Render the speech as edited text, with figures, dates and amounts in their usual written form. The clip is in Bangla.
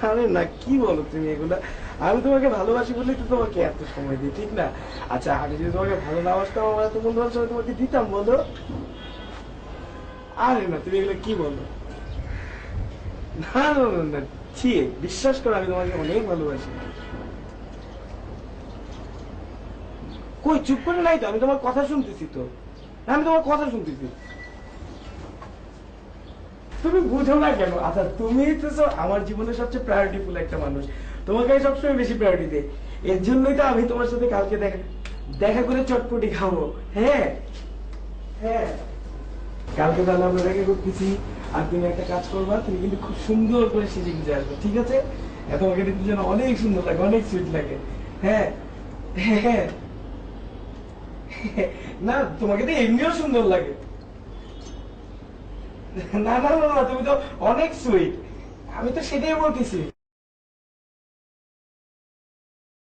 আরে না, কি বলো তুমি এগুলা? আমি তোমাকে ভালোবাসি বলেই তো তোমাকে এত সময় দিই, ঠিক না? আচ্ছা, আমি যদি তোমাকে ভালো না বাসতাম, আমার এত বন্ধু সময় তোমাকে দিতাম বলো? আরে না, তুমি এগুলো কি বলো? না না না না, ছি, বিশ্বাস করো আমি তোমাকে অনেক ভালোবাসি। কই, চুপ করে নাই তো, আমি তোমার কথা শুনতেছি তো। আমি তোমার কথা শুনতেছি। তুমি বুঝো না কেন? আচ্ছা, তুমি তো আমার জীবনের সবচেয়ে প্রায়োরিটিফুল একটা মানুষ, তোমাকে আমি সবসময় বেশি প্রায়োরিটি দিই। এর জন্যই তো আমি তোমার সাথে কালকে দেখা দেখা করে চটপটি খাবো। হ্যাঁ হ্যাঁ, কালকে তাহলে আমরা দেখা করতেছি। আর তুমি একটা কাজ করবা, তুমি কিন্তু খুব সুন্দর করে সেজে গুজে আসবে, ঠিক আছে? তোমাকে দেখতে যেন অনেক সুন্দর লাগে, অনেক সুইট লাগে। হ্যাঁ হ্যাঁ, না তোমাকে তো এমনিও সুন্দর লাগে। না না না না, তুমি তো অনেক সুইট, আমি তো সেটাই বলতেছি।